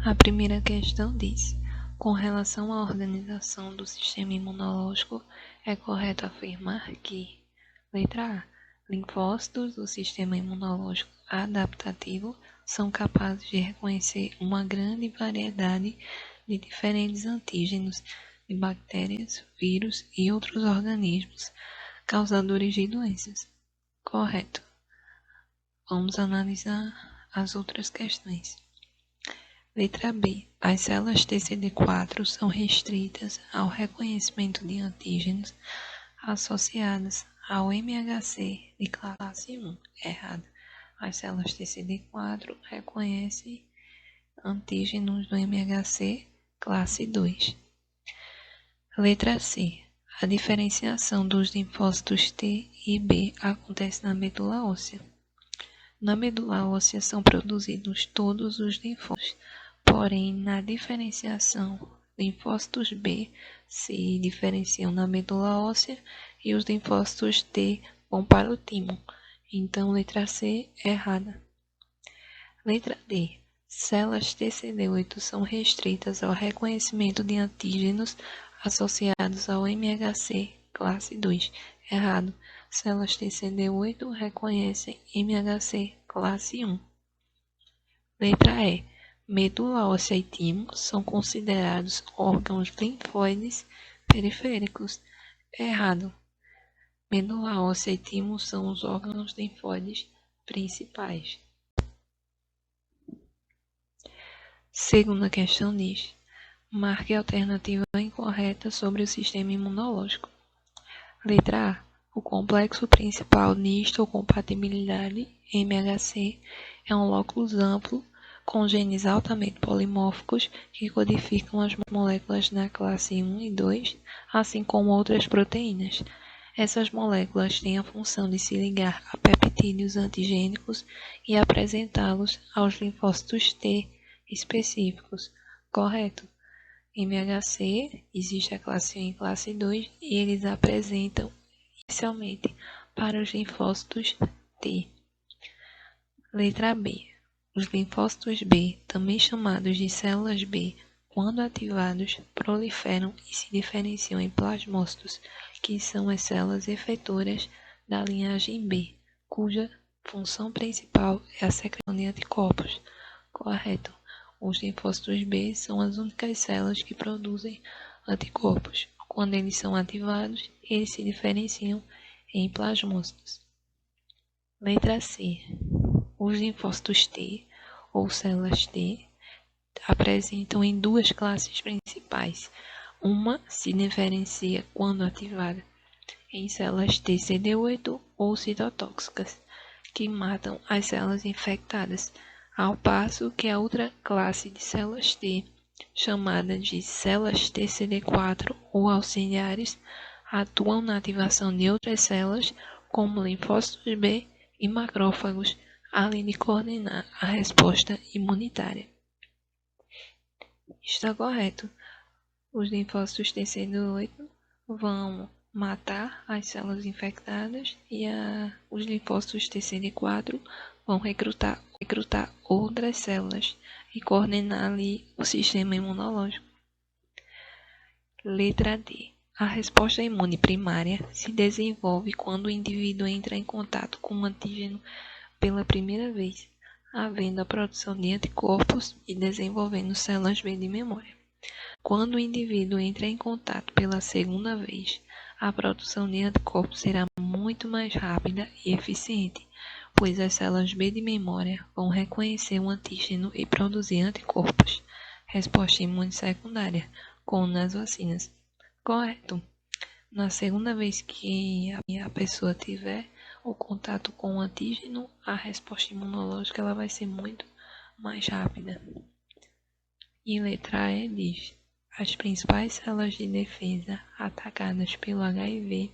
A primeira questão diz: com relação à organização do sistema imunológico, é correto afirmar que, letra A, linfócitos do sistema imunológico adaptativo são capazes de reconhecer uma grande variedade de diferentes antígenos de bactérias, vírus e outros organismos causadores de doenças. Correto. Vamos analisar as outras questões. Letra B. As células TCD4 são restritas ao reconhecimento de antígenos associados ao MHC de classe 1. Errado. As células TCD4 reconhecem antígenos do MHC classe 2. Letra C. A diferenciação dos linfócitos T e B acontece na medula óssea. Na medula óssea são produzidos todos os linfócitos, porém, na diferenciação, linfócitos B se diferenciam na medula óssea e os linfócitos T vão para o timo. Então, letra C é errada. Letra D. Células TCD8 são restritas ao reconhecimento de antígenos associados ao MHC classe 2. Errado. Células TCD8 reconhecem MHC classe 1. Letra E. Medula óssea e timo são considerados órgãos linfóides periféricos. Errado. Medula óssea e timo são os órgãos linfóides principais. Segunda questão diz: marque a alternativa incorreta sobre o sistema imunológico. Letra A. O complexo principal de histocompatibilidade, MHC, é um locus amplo com genes altamente polimórficos que codificam as moléculas da classe 1 e 2, assim como outras proteínas. Essas moléculas têm a função de se ligar a peptídeos antigênicos e apresentá-los aos linfócitos T específicos. Correto. MHC, existe a classe 1 e classe 2 e eles apresentam inicialmente para os linfócitos T. Letra B. Os linfócitos B, também chamados de células B, quando ativados, proliferam e se diferenciam em plasmócitos, que são as células efetoras da linhagem B, cuja função principal é a secreção de anticorpos. Correto. Os linfócitos B são as únicas células que produzem anticorpos. Quando eles são ativados, eles se diferenciam em plasmócitos. Letra C. Os linfócitos T, ou células T, apresentam em duas classes principais. Uma se diferencia quando ativada em células TCD8 ou citotóxicas, que matam as células infectadas, ao passo que a outra classe de células T, chamada de células TCD4 ou auxiliares, atuam na ativação de outras células, como linfócitos B e macrófagos, além de coordenar a resposta imunitária. Está correto. Os linfócitos TCD8 vão matar as células infectadas e os linfócitos TCD4 vão recrutar outras células e coordenar ali o sistema imunológico. Letra D. A resposta imune primária se desenvolve quando o indivíduo entra em contato com um antígeno pela primeira vez, havendo a produção de anticorpos e desenvolvendo células B de memória. Quando o indivíduo entra em contato pela segunda vez, a produção de anticorpos será muito mais rápida e eficiente, pois as células B de memória vão reconhecer o antígeno e produzir anticorpos. Resposta imune secundária, como nas vacinas. Correto. Na segunda vez que a pessoa tiver o contato com o antígeno, a resposta imunológica ela vai ser muito mais rápida. E letra E diz: as principais células de defesa atacadas pelo HIV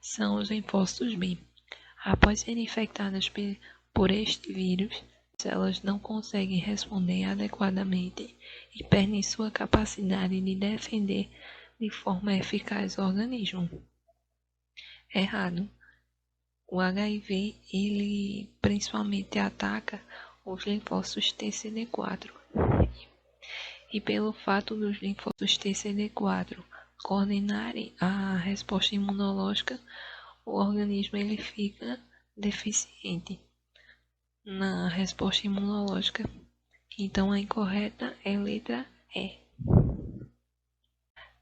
são os linfócitos B. Após serem infectadas por este vírus, as células não conseguem responder adequadamente e perdem sua capacidade de defender de forma eficaz o organismo. Errado. O HIV, ele principalmente ataca os linfócitos TCD4 E pelo fato dos linfócitos TCD4 coordenarem a resposta imunológica, o organismo ele fica deficiente na resposta imunológica. Então a incorreta é a letra E.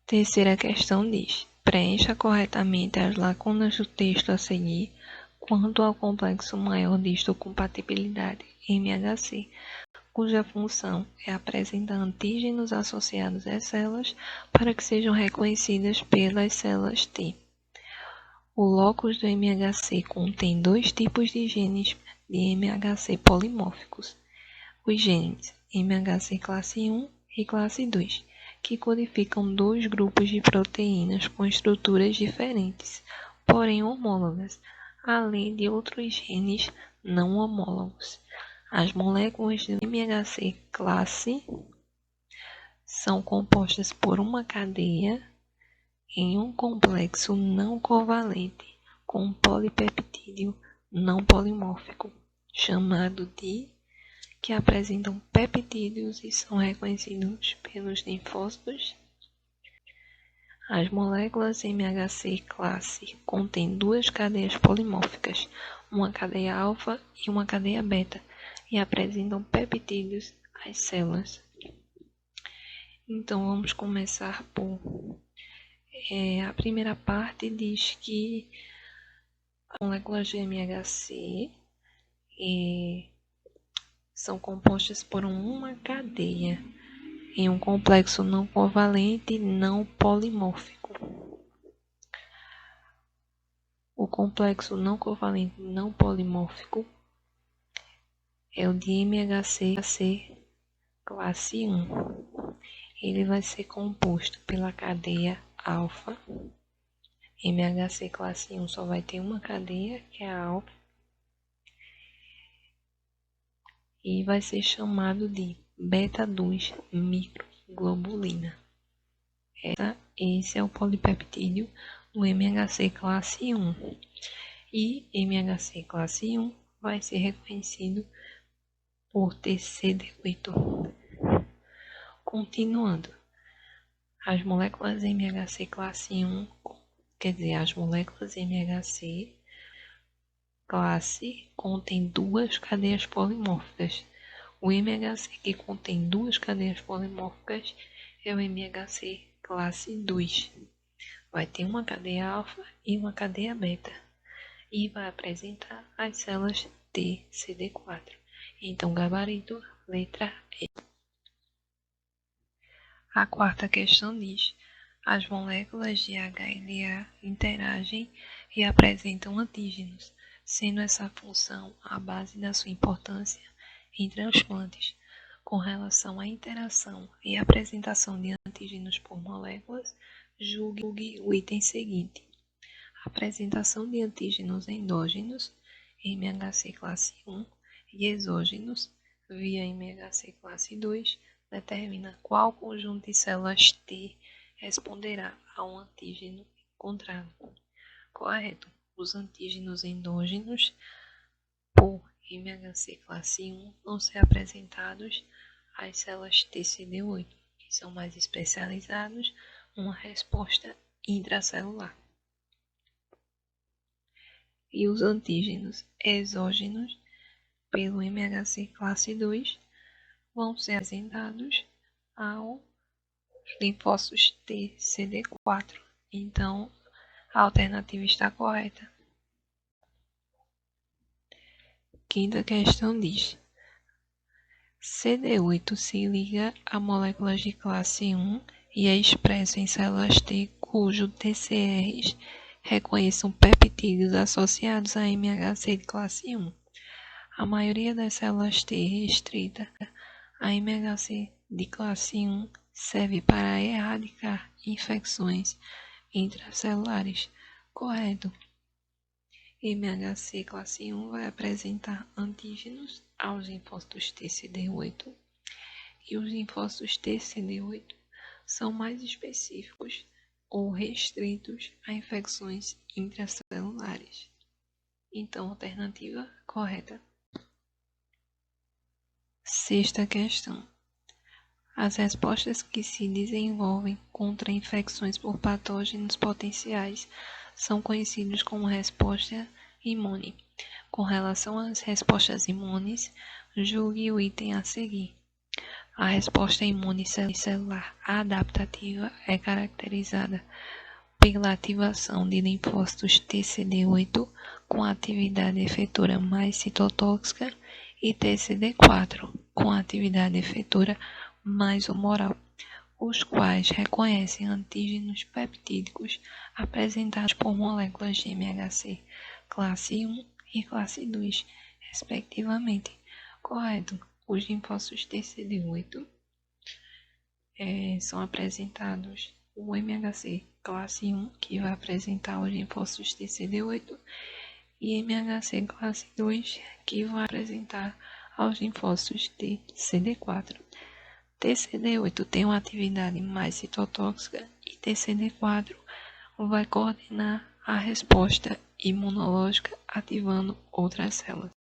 Terceira questão diz: preencha corretamente as lacunas do texto a seguir quanto ao complexo maior de histocompatibilidade MHC, cuja função é apresentar antígenos associados às células para que sejam reconhecidas pelas células T. O locus do MHC contém dois tipos de genes de MHC polimórficos: os genes MHC classe 1 e classe 2, que codificam dois grupos de proteínas com estruturas diferentes, porém homólogas, além de outros genes não homólogos. As moléculas do MHC classe são compostas por uma cadeia em um complexo não covalente com um polipeptídeo não polimórfico, chamado de, que apresentam peptídeos e são reconhecidos pelos linfócitos. As moléculas MHC classe contêm duas cadeias polimórficas, uma cadeia alfa e uma cadeia beta, e apresentam peptídeos às células. Então vamos começar por a primeira parte diz que as moléculas de MHC são compostas por uma cadeia em um complexo não covalente não polimórfico. O complexo não covalente não polimórfico é o de MHC classe 1. Ele vai ser composto pela cadeia alfa. MHC classe 1 só vai ter uma cadeia, que é a alfa, e vai ser chamado de beta-2 microglobulina. Esse é o polipeptídeo do MHC classe 1. E MHC classe 1 vai ser reconhecido por TCD8. Continuando, as moléculas MHC classe 1, as moléculas MHC classe contém duas cadeias polimórficas. O MHC que contém duas cadeias polimórficas é o MHC classe 2. Vai ter uma cadeia alfa e uma cadeia beta. E vai apresentar as células TCD4. Então, gabarito, letra E. A quarta questão diz: as moléculas de HLA interagem e apresentam antígenos, sendo essa função a base da sua importância em transplantes. Com relação à interação e apresentação de antígenos por moléculas, julgue o item seguinte: apresentação de antígenos endógenos, MHC classe 1, e exógenos, via MHC classe 2, determina qual conjunto de células T responderá a um antígeno encontrado. Correto. Os antígenos endógenos por MHC classe 1 vão ser apresentados às células TCD8, que são mais especializados numa resposta intracelular. E os antígenos exógenos pelo MHC classe 2 vão ser apresentados aos linfócitos TCD4. Então, a alternativa está correta. Quinta questão diz: CD8 se liga a moléculas de classe 1 e é expresso em células T cujo TCRs reconheçam peptídeos associados a MHC de classe 1. A maioria das células T restrita a MHC de classe 1 serve para erradicar infecções intracelulares. Correto. MHC classe 1 vai apresentar antígenos aos linfócitos TCD8 e os linfócitos TCD8 são mais específicos ou restritos a infecções intracelulares. Então, alternativa correta. Sexta questão. As respostas que se desenvolvem contra infecções por patógenos potenciais são conhecidas como resposta imune. Com relação às respostas imunes, julgue o item a seguir. A resposta imune celular adaptativa é caracterizada pela ativação de linfócitos TCD8 com atividade efetora mais citotóxica e TCD4 com atividade efetora mais humoral, os quais reconhecem antígenos peptídicos apresentados por moléculas de MHC classe 1 e classe 2, respectivamente. Correto. Os linfócitos TCD8 são apresentados o MHC classe 1, que vai apresentar os linfócitos TCD8, e MHC classe 2, que vai apresentar aos linfócitos TCD4. TCD8 tem uma atividade mais citotóxica e TCD4 vai coordenar a resposta imunológica ativando outras células.